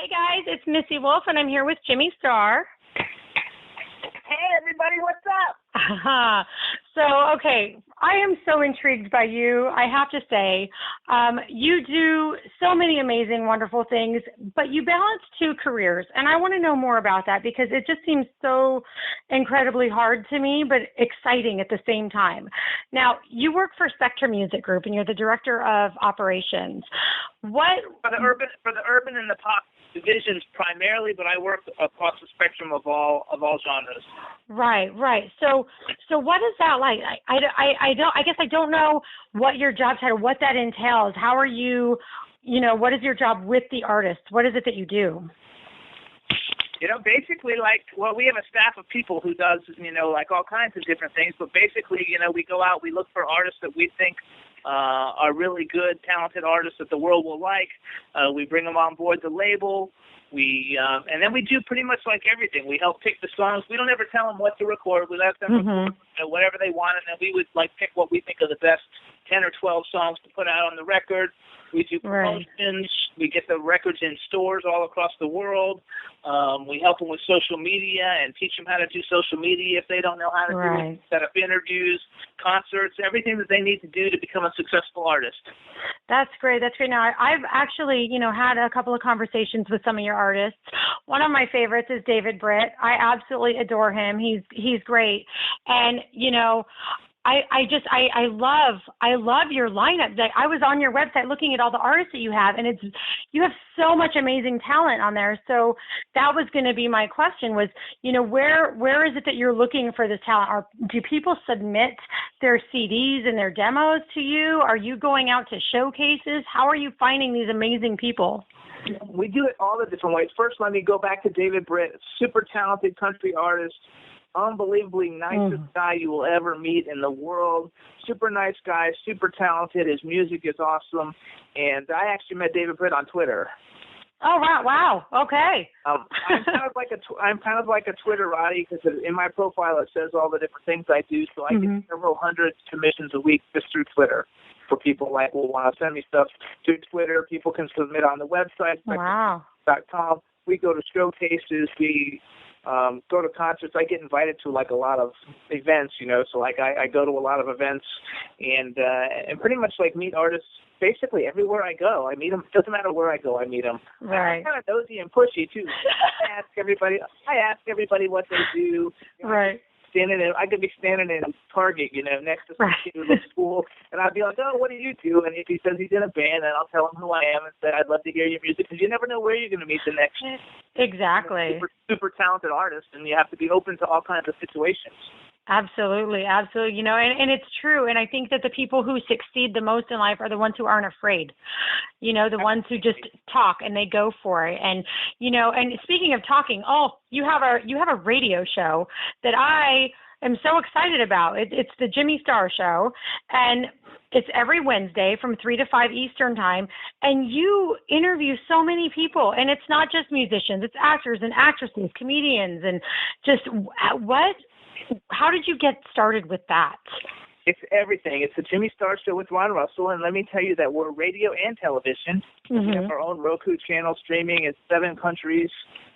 Hey guys, it's Missy Wolf, and I'm here with Jimmy Star. Hey everybody, what's up? Okay, I am so intrigued by you, I have to say. You do so many amazing, wonderful things, but you balance two careers, and I want to know more about that because it just seems so incredibly hard to me, but exciting at the same time. Now, you work for Spectrum Music Group, and you're the director of operations. What For the urban and the pop divisions primarily, but I work across the spectrum of all genres. Right. So what is that like? I guess I don't know what your job title, what that entails. How are you, what is your job with the artists? What is it that you do? Basically, we have a staff of people who does, all kinds of different things, but basically, we go out, we look for artists that we think are really good, talented artists that the world will like. We bring them on board the label. And then we do pretty much like everything. We help pick the songs. We don't ever tell them what to record. We let them record whatever they want, and then we would pick what we think are the best 10 or 12 songs to put out on the record. We do promotions. Right. We get the records in stores all across the world. We help them with social media and teach them how to do social media if they don't know how to do it. Set up interviews, concerts, everything that they need to do to become a successful artist. That's great. Now, I've actually, had a couple of conversations with some of your artists. One of my favorites is David Britt. I absolutely adore him. He's great. And, I love your lineup. I was on your website looking at all the artists that you have, and you have so much amazing talent on there. So that was going to be my question was, where is it that you're looking for this talent? Do people submit their CDs and their demos to you? Are you going out to showcases? How are you finding these amazing people? We do it all the different ways. First, let me go back to David Britt, super talented country artist. Unbelievably nicest guy you will ever meet in the world. Super nice guy, super talented. His music is awesome. And I actually met David Britt on Twitter. Oh, wow. Okay. I'm kind of like a Twitterati because in my profile it says all the different things I do. So I get several hundred submissions a week just through Twitter for people will want to send me stuff through Twitter. People can submit on the website. Wow.com. We go to showcases. We go to concerts. I get invited to a lot of events, so I go to a lot of events and pretty much meet artists basically everywhere I go. I meet them. Doesn't matter where I go, I meet them. Right. I'm kind of nosy and pushy too. I ask everybody what they do. Right. I could be standing in Target, next to some kid who looks cool, and I'd be like, "Oh, what do you do?" And if he says he's in a band, then I'll tell him who I am and say, "I'd love to hear your music," because you never know where you're going to meet the next exactly super talented artist, and you have to be open to all kinds of situations. Absolutely. And it's true. And I think that the people who succeed the most in life are the ones who aren't afraid, the ones who just talk and they go for it. And, and speaking of talking, you have a radio show that I am so excited about. It's the Jimmy Star Show, and it's every Wednesday from 3 to 5 Eastern time. And you interview so many people, and it's not just musicians, it's actors and actresses, comedians, and just how did you get started with that? It's everything. It's the Jimmy Star Show with Ron Russell, and let me tell you that we're radio and television. We have our own Roku channel streaming in 7 countries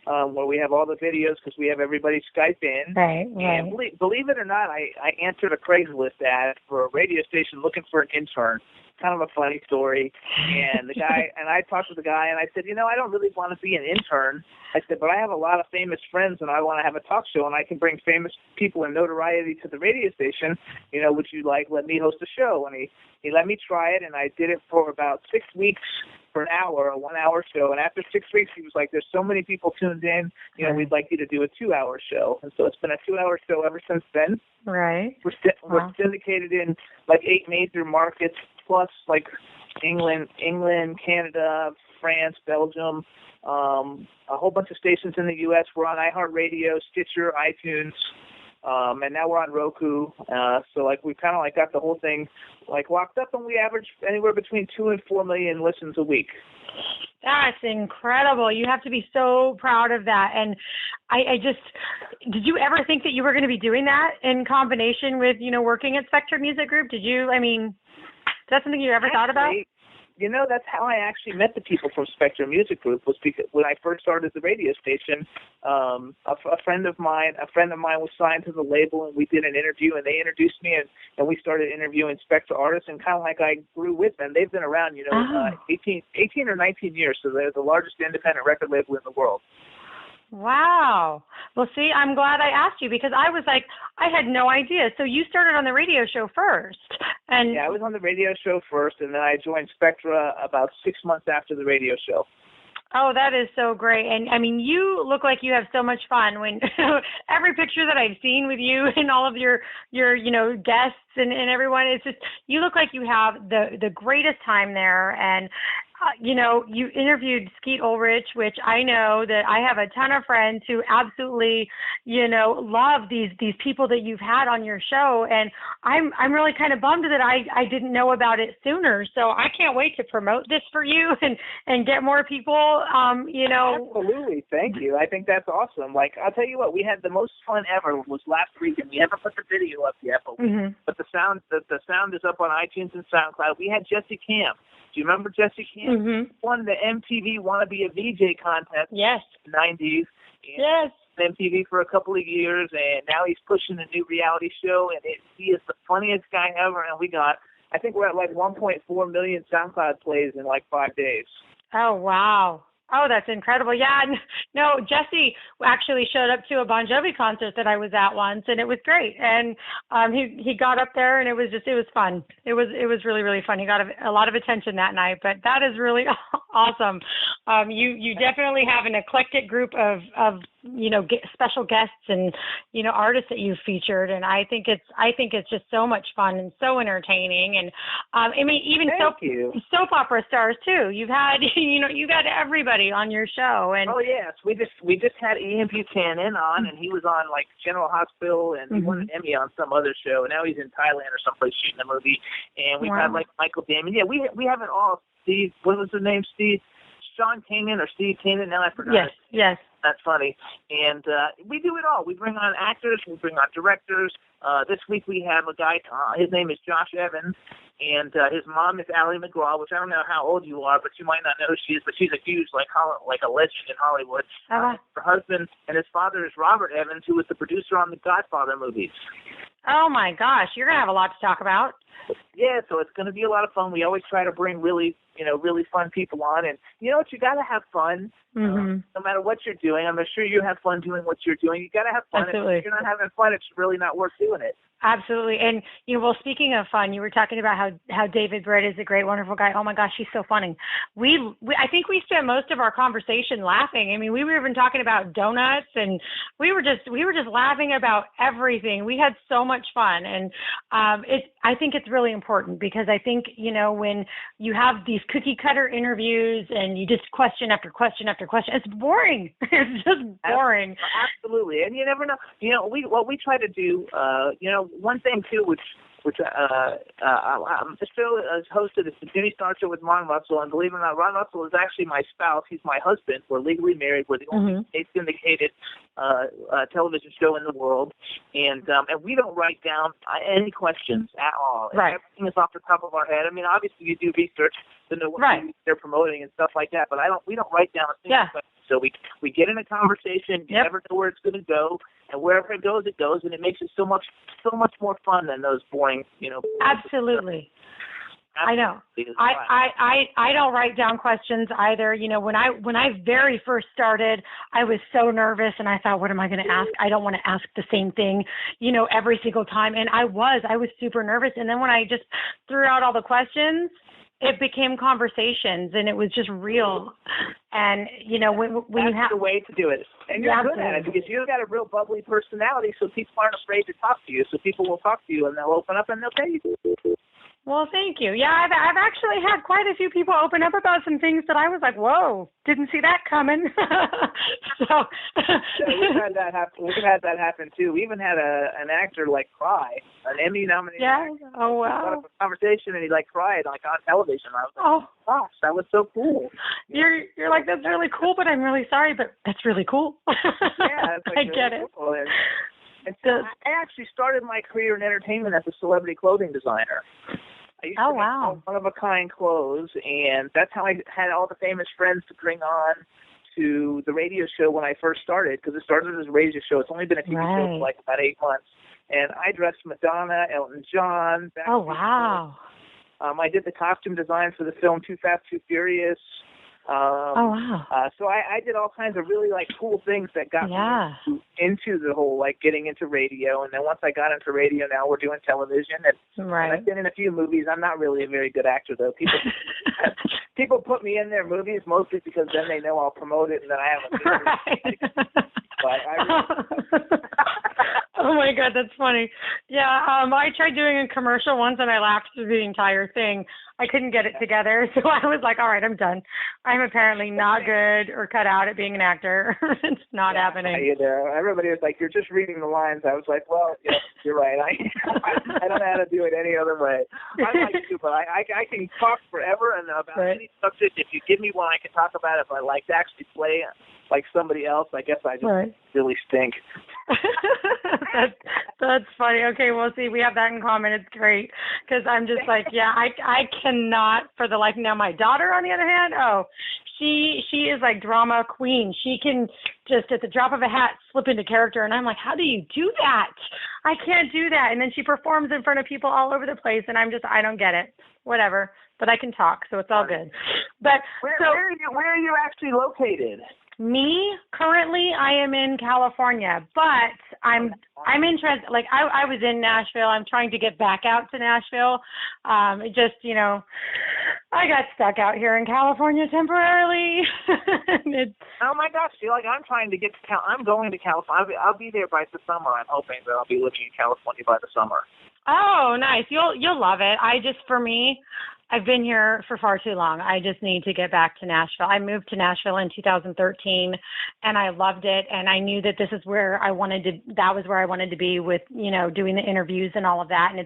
where we have all the videos because we have everybody Skype in. Right. And believe it or not, I answered a Craigslist ad for a radio station looking for an intern. Kind of a funny story. And I talked to the guy, and I said, I don't really want to be an intern. I said, but I have a lot of famous friends, and I want to have a talk show, and I can bring famous people and notoriety to the radio station. Would you let me host a show? And he let me try it, and I did it for about 6 weeks for an hour, a 1-hour show. And after 6 weeks, he was like, there's so many people tuned in, we'd like you to do a 2-hour show. And so it's been a 2-hour show ever since then. Right. We're syndicated in 8 major markets, plus England, Canada, France, Belgium, a whole bunch of stations in the U.S. We're on iHeartRadio, Stitcher, iTunes, and now we're on Roku. So we kind of got the whole thing locked up, and we average anywhere between 2 and 4 million listens a week. That's incredible. You have to be so proud of that. And did you ever think that you were going to be doing that in combination with, working at Spectrum Music Group? Is that something you ever thought about? That's how I actually met the people from Spectrum Music Group. Was because when I first started the radio station, a friend of mine was signed to the label, and we did an interview, and they introduced me, and we started interviewing Spectra artists, and kind of like I grew with them. They've been around, 18 or 19 years, so they're the largest independent record label in the world. Wow. Well, see, I'm glad I asked you because I was like, I had no idea. So you started on the radio show first. And yeah, I was on the radio show first, and then I joined Spectra about 6 months after the radio show. Oh, that is so great. And I mean, you look like you have so much fun when every picture that I've seen with you and all of your guests and everyone, it's just, you look like you have the greatest time there. And you interviewed Skeet Ulrich, which I know that I have a ton of friends who absolutely, love these people that you've had on your show. And I'm really kind of bummed that I didn't know about it sooner. So I can't wait to promote this for you and get more people, Absolutely. Thank you. I think that's awesome. Like, I'll tell you what, we had the most fun ever was last week, and we haven't put the video up yet, but the sound is up on iTunes and SoundCloud. We had Jesse Camp. Do you remember Jesse Camp? Mm-hmm. Won the MTV Wanna Be a VJ contest yes. in the 90s. Yes. MTV for a couple of years, and now he's pushing a new reality show, and he is the funniest guy ever. And I think we're at like 1.4 million SoundCloud plays in like 5 days. Oh, wow. Oh, that's incredible. Yeah, no, Jesse actually showed up to a Bon Jovi concert that I was at once, and it was great. And he got up there, and it was fun. It was really, really fun. He got a lot of attention that night, but that is really awesome. You definitely have an eclectic group of special guests and artists that you've featured, and I think it's just so much fun and so entertaining. And I mean, even soap opera stars too. You've had you got everybody on your show. And oh yes, we just had Ian Buchanan on, and he was on like General Hospital, and he won an Emmy on some other show. And now he's in Thailand or someplace shooting a movie. And we've had like Michael Damon. Yeah, we have it all. Steve, what was his name? Sean Kanan or Steve Kanan. Now I forgot. Yes. That's funny. And we do it all. We bring on actors. We bring on directors. This week we have a guy, his name is Josh Evans, and his mom is Ally McGraw, which I don't know how old you are, but you might not know who she is, but she's a huge, like a legend in Hollywood. Her husband and his father is Robert Evans, who was the producer on the Godfather movies. Oh, my gosh. You're going to have a lot to talk about. Yeah, so it's going to be a lot of fun. We always try to bring really fun people on. And you know what? You got to have fun no matter what you're doing. I'm sure you have fun doing what you're doing. You got to have fun. Absolutely. If you're not having fun, it's really not worth doing it. Absolutely. And, speaking of fun, you were talking about how David Britt is a great, wonderful guy. Oh, my gosh, he's so funny. I think we spent most of our conversation laughing. I mean, we were even talking about donuts, and we were just laughing about everything. We had so much fun. And I think it's really important because I think, when you have these cookie cutter interviews and you just question after question after question, it's boring. It's just boring. Absolutely. And you never know. What we try to do, one thing too, which the show is hosted. It's the Jimmy Star Show with Ron Russell, and believe it or not, Ron Russell is actually my spouse. He's my husband. We're legally married. We're the only state-syndicated television show in the world, and we don't write down any questions at all. Right. Everything is off the top of our head. I mean, obviously you do research to know what they're promoting and stuff like that, but we don't write down a single question. So we get in a conversation. You never know where it's going to go, and wherever it goes, and it makes it so much more fun than those boring, Absolutely. I know. I don't write down questions either. When I very first started, I was so nervous, and I thought, what am I going to ask? I don't want to ask the same thing, every single time. And I was super nervous. And then when I just threw out all the questions, it became conversations, and it was just real. And, when you have the way to do it. And you're good at it because you've got a real bubbly personality, so people aren't afraid to talk to you. So people will talk to you, and they'll open up, and they'll tell you. Well, thank you. Yeah, I've actually had quite a few people open up about some things that I was like, whoa, didn't see that coming. So we've had that happen. We've had that happen too. We even had an actor cry, an Emmy nominated. Yeah. Actor. Oh wow. A conversation, and he cried on television. I was like, oh gosh, that was so cool. You're like, that's really cool, but I'm really sorry, but that's really cool. Yeah, I get it. Cool. And so I actually started my career in entertainment as a celebrity clothing designer. I used Oh, to make wow. one-of-a-kind clothes, and that's how I had all the famous friends to bring on to the radio show when I first started, because it started as a radio show. It's only been a TV show for like about 8 months. And I dressed Madonna, Elton John. Oh, wow. I did the costume design for the film Too Fast, Too Furious. Oh, wow. So I did all kinds of really like cool things that got me into the whole like getting into radio. And then once I got into radio, now we're doing television. And I've been in a few movies. I'm not really a very good actor though. People put me in their movies mostly because then they know I'll promote it and then I have a movie. But I really Oh my God, that's funny. Yeah, I tried doing a commercial once and I laughed through the entire thing. I couldn't get it together, so I was like, all right, I'm done. I'm apparently not good or cut out at being an actor. It's not happening. You know, everybody was like, you're just reading the lines. I was like, well, yeah, you're right. I don't know how to do it any other way. I like to, but I can talk forever and about any subject. If you give me one, I can talk about it. But I like to actually play like somebody else. I guess I just really stink. That's funny. Okay, well, see, we have that in common. It's great because I'm just like, yeah, I cannot for the life. Now, my daughter, on the other hand, she is like drama queen. She can just at the drop of a hat slip into character, and I'm like, how do you do that? I can't do that. And then she performs in front of people all over the place, and I don't get it. Whatever, but I can talk, so it's all good. But where are you actually located? Me, currently, I am in California, but I'm interested. Like I was in Nashville. I'm trying to get back out to Nashville. It just, I got stuck out here in California temporarily. Oh my gosh! Feel like I'm trying to get to I'm going to California. I'll be there by the summer. I'm hoping that I'll be living in California by the summer. Oh, nice. You'll love it. For me, I've been here for far too long. I just need to get back to Nashville. I moved to Nashville in 2013 and I loved it. And I knew that that was where I wanted to be with, doing the interviews and all of that. And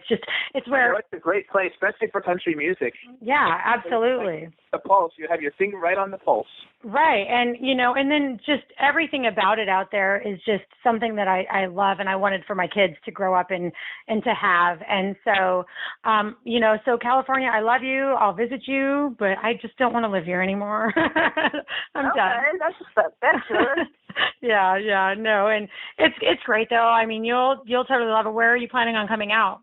it's where it's a great place, especially for country music. Yeah, absolutely. The pulse, you have your finger right on the pulse. Right. And, and then just everything about it out there is just something that I love and I wanted for my kids to grow up and to have. And so, so California, I love you. I'll visit you, but I just don't want to live here anymore. I'm done. That's good. Yeah, no. And it's great though. I mean, you'll totally love it. Where are you planning on coming out?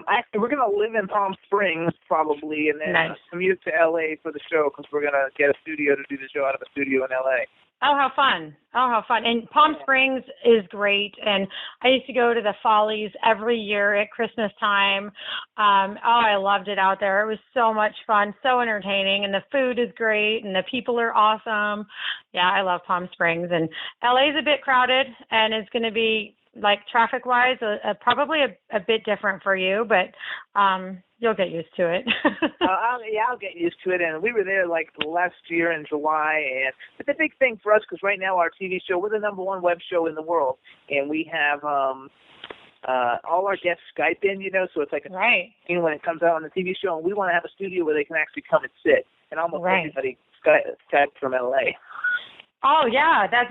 Actually, we're going to live in Palm Springs probably, and then commute to L.A. for the show because we're going to get a studio to do the show out of a studio in L.A. Oh, how fun. And Palm Springs is great. And I used to go to the Follies every year at Christmas time. I loved it out there. It was so much fun, so entertaining. And the food is great and the people are awesome. Yeah, I love Palm Springs. And LA is a bit crowded and it's going to be, like, traffic-wise, probably a bit different for you, but you'll get used to it. I'll get used to it. And we were there like last year in July. But the big thing for us, because right now our TV show, we're the #1 web show in the world, and we have all our guests Skype in, so it's like when it comes out on the TV show, and we want to have a studio where they can actually come and sit. And almost everybody Skype from LA. Oh, yeah, that's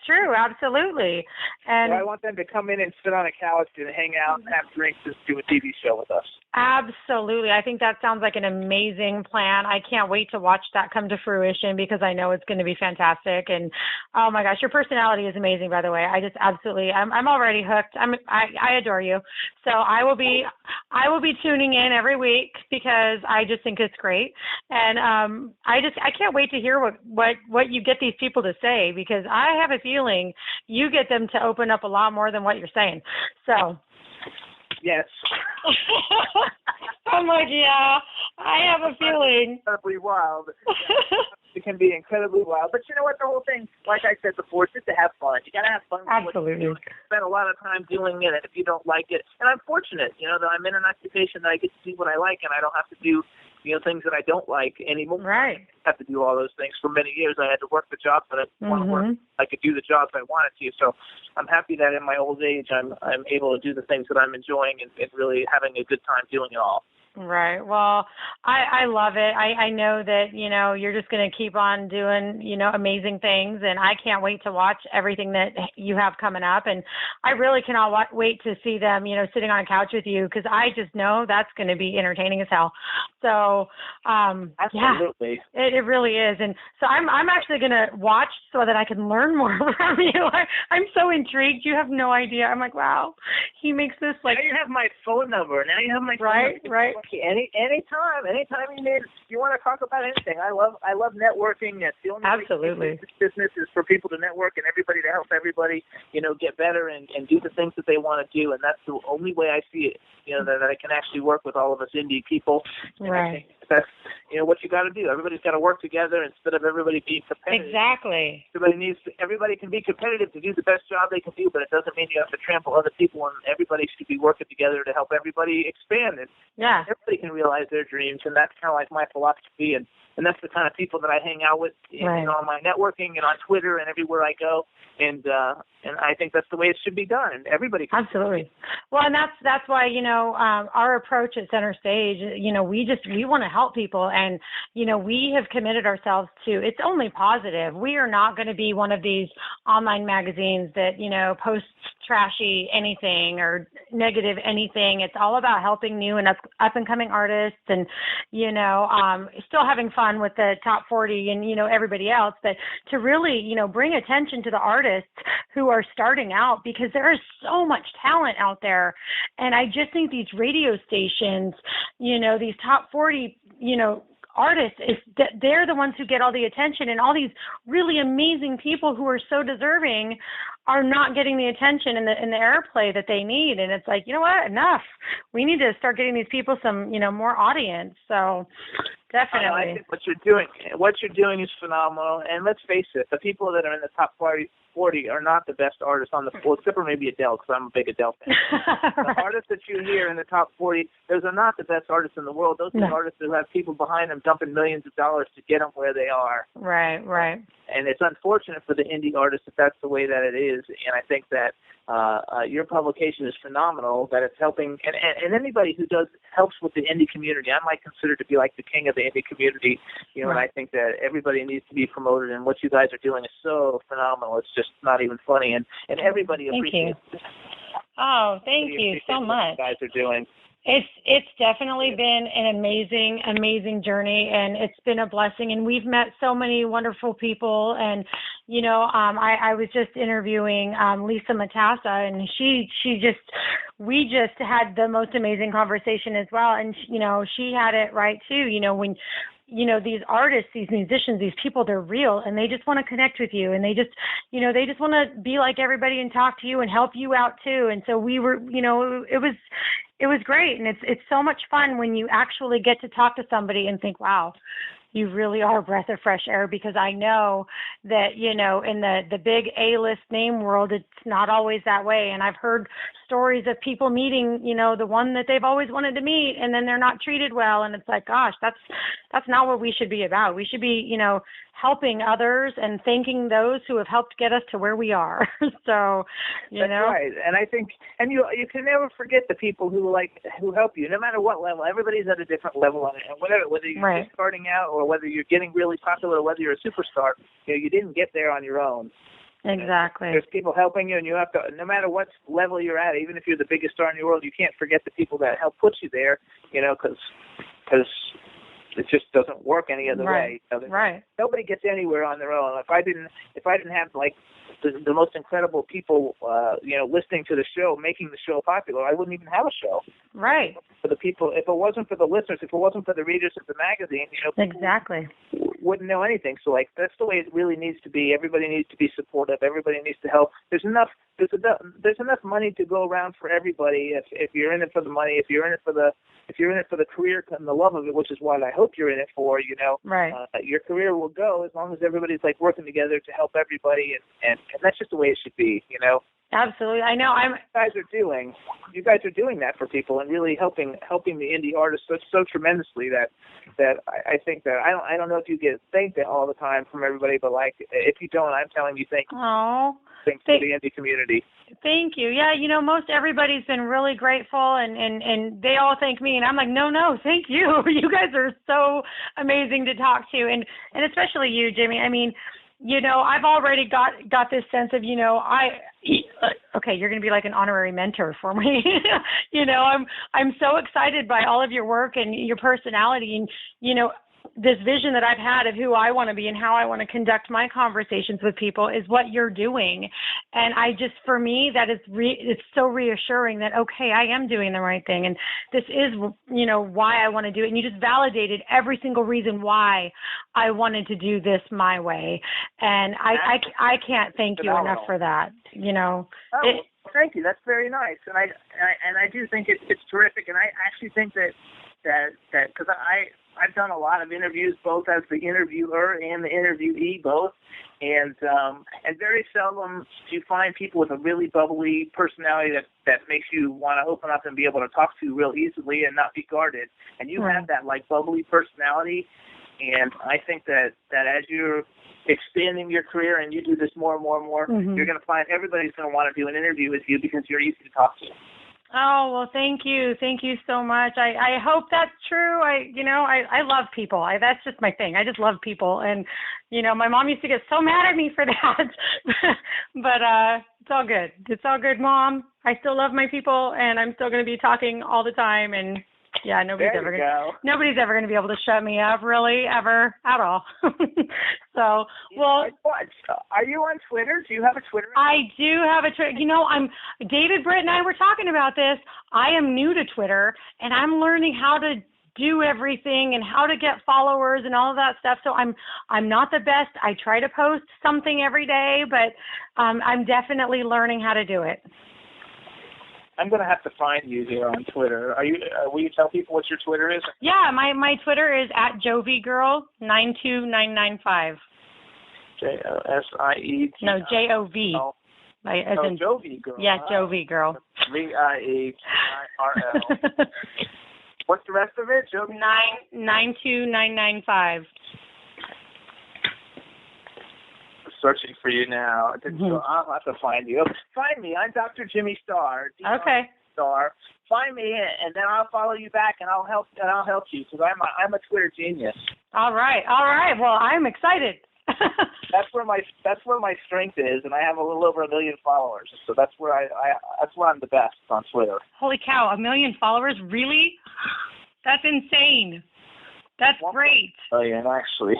true, absolutely. And I want them to come in and sit on a couch and hang out and have drinks and do a TV show with us. Absolutely. I think that sounds like an amazing plan. I can't wait to watch that come to fruition because I know it's going to be fantastic. And, oh, my gosh, your personality is amazing, by the way. I just absolutely, I'm already hooked. I adore you. So I will be tuning in every week because I just think it's great. And I can't wait to hear what you get these people to say because I have a feeling you get them to open up a lot more than what you're saying. So. Yes. I'm like, yeah, I have a feeling. Incredibly wild. It can be incredibly wild. But you know what? The whole thing, like I said before, it's just to have fun. You got to have fun. Absolutely. You spend a lot of time doing it if you don't like it. And I'm fortunate, that I'm in an occupation that I get to do what I like and I don't have to do things that I don't like anymore. Right. I have to do all those things. For many years, I had to work the jobs that I want to work. I could do the jobs I wanted to. So I'm happy that in my old age, I'm able to do the things that I'm enjoying and really having a good time doing it all. Right. Well, I love it. I know that, you're just going to keep on doing, amazing things. And I can't wait to watch everything that you have coming up. And I really cannot wait to see them, sitting on a couch with you, because I just know that's going to be entertaining as hell. So, Absolutely. Yeah, it really is. And so I'm actually going to watch so that I can learn more from you. I'm so intrigued. You have no idea. I'm like, wow, he makes this like. Now you have my phone number. Now you have my phone number. Right. Anytime you need, you want to talk about anything. I love networking. That's the only Absolutely. way this business is for people to network and everybody to help everybody, get better and do the things that they want to do. And that's the only way I see it, that I can actually work with all of us indie people. And right. I think that's, what you got to do. Everybody's got to work together instead of everybody being competitive. Exactly. Everybody can be competitive to do the best job they can do, but it doesn't mean you have to trample other people, and everybody should be working together to help everybody expand. And everybody can realize their dreams, and that's kind of like my philosophy, and that's the kind of people that I hang out with in all my networking and on Twitter and everywhere I go. And I think that's the way it should be done, and everybody can. Absolutely. Well, and that's why, our approach at Center Stage, we want to help people, and, we have committed ourselves to, it's only positive. We are not going to be one of these online magazines that, posts trashy anything or negative anything. It's all about helping new and up and coming artists, and, still having fun with the top 40 and, everybody else, but to really, bring attention to the artists who are starting out, because there is so much talent out there. And I just think these radio stations, these top 40, artists, they're the ones who get all the attention, and all these really amazing people who are so deserving are not getting the attention and the airplay that they need. And it's like, you know what, enough. We need to start getting these people some, more audience. So definitely. I think what you're doing is phenomenal. And let's face it, the people that are in the top 40 are not the best artists on the floor, except for maybe Adele, because I'm a big Adele fan. The artists that you hear in the top 40, those are not the best artists in the world. Those are artists who have people behind them dumping millions of dollars to get them where they are. Right. And it's unfortunate for the indie artists that that's the way that it is. And I think that your publication is phenomenal, that it's helping. And anybody who helps with the indie community, I might consider to be like the king of the indie community. And I think that everybody needs to be promoted. And what you guys are doing is so phenomenal. It's just not even funny. And everybody appreciates it. Oh, thank you so much. What you guys are doing. It's definitely been an amazing journey, and it's been a blessing. And we've met so many wonderful people. And I was just interviewing Lisa Matassa, and we just had the most amazing conversation as well. And she had it right too. When these artists, these musicians, these people, they're real, and they just want to connect with you, and they just want to be like everybody and talk to you and help you out too. And so we were, it was great. And it's so much fun when you actually get to talk to somebody and think, wow, you really are a breath of fresh air, because I know that, in the big A-list name world, it's not always that way. And I've heard stories of people meeting, the one that they've always wanted to meet, and then they're not treated well. And it's like, gosh, that's not what we should be about. We should be, helping others and thanking those who have helped get us to where we are. So, That's right. And I think, and you can never forget the people who help you, no matter what level. Everybody's at a different level on it. And whether you're just starting out, or whether you're getting really popular, or whether you're a superstar, you didn't get there on your own. Exactly. There's people helping you, and you have to, no matter what level you're at, even if you're the biggest star in the world, you can't forget the people that help put you there, because it just doesn't work any other way. Right. Nobody gets anywhere on their own. If I didn't have the most incredible people, listening to the show, making the show popular, I wouldn't even have a show. Right. For the people, if it wasn't for the listeners, if it wasn't for the readers of the magazine, exactly, wouldn't know anything. So that's the way it really needs to be. Everybody needs to be supportive. Everybody needs to help. There's enough money to go around for everybody. If you're in it for the money, if you're in it for the career and the love of it, which is what I hope you're in it for, right. Your career will go as long as everybody's working together to help everybody, and that's just the way it should be, Absolutely. I know. You guys are doing that for people and really helping the indie artists so tremendously that I think that I don't know if you get thanked all the time from everybody, but like if you don't, I'm telling you thank you. Oh, thanks to the indie community. Thank you. Yeah, most everybody's been really grateful and they all thank me and I'm like, no, thank you. You guys are so amazing to talk to and especially you, Jimmy. I mean, I've already got this sense of, okay, you're going to be like an honorary mentor for me. I'm so excited by all of your work and your personality and, this vision that I've had of who I want to be and how I want to conduct my conversations with people is what you're doing. And for me, that is, it's so reassuring that, okay, I am doing the right thing. And this is, why I want to do it. And you just validated every single reason why I wanted to do this my way. And I can't thank you enough for that, Thank you. That's very nice. And I do think it's terrific. And I actually think that because I've done a lot of interviews, both as the interviewer and the interviewee, both, and very seldom do you find people with a really bubbly personality that makes you want to open up and be able to talk to real easily and not be guarded. And you have that like bubbly personality, and I think that as you're expanding your career and you do this more and more and more, you're going to find everybody's going to want to do an interview with you because you're easy to talk to. Oh, well, thank you. Thank you so much. I hope that's true. I love people. That's just my thing. I just love people. And, my mom used to get so mad at me for that, but it's all good. It's all good, Mom. I still love my people and I'm still going to be talking all the time. And yeah, nobody's ever going to be able to shut me up, really, ever, at all. So, well, are you on Twitter? Do you have a Twitter account? I do have a Twitter. David, Britt, and I were talking about this. I am new to Twitter, and I'm learning how to do everything and how to get followers and all of that stuff. So I'm not the best. I try to post something every day, but I'm definitely learning how to do it. I'm going to have to find you here on Twitter. Will you tell people what your Twitter is? Yeah, my Twitter is @JovieGirl92995. JOSIE. No, JOV. Jovie Girl. Yeah, Jovie Girl. VIERL. What's the rest of it? Jovie? 92995. Searching for you now. So I'll have to find you. Find me. I'm Dr. Jimmy Starr. Okay. Starr. Find me, and then I'll follow you back, and I'll help you because I'm a Twitter genius. All right. Well, I'm excited. That's where my strength is, and I have a little over 1 million followers. So that's where I'm the best on Twitter. Holy cow! 1 million followers? Really? That's insane. That's great. Oh yeah, actually.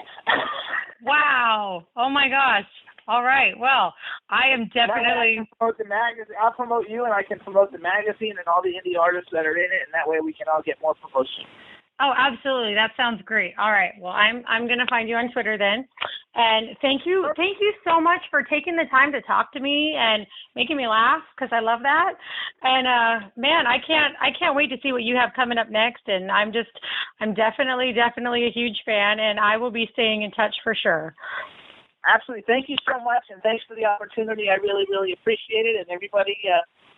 Wow. Oh my gosh. All right. Well, I am definitely. I promote the magazine. I'll promote you, and I can promote the magazine and all the indie artists that are in it, and that way we can all get more promotion. Oh, absolutely. That sounds great. All right. Well, I'm going to find you on Twitter then. And thank you so much for taking the time to talk to me and making me laugh because I love that. And man, I can't wait to see what you have coming up next. And I'm definitely a huge fan, and I will be staying in touch for sure. Absolutely. Thank you so much, and thanks for the opportunity. I really, really appreciate it. And everybody,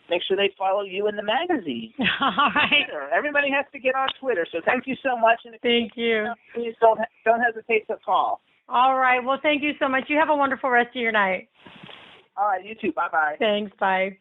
make sure they follow you in the magazine. All right. Twitter. Everybody has to get on Twitter. So thank you so much. And thank you. Please don't hesitate to call. All right. Well, thank you so much. You have a wonderful rest of your night. All right. You too. Bye-bye. Thanks. Bye.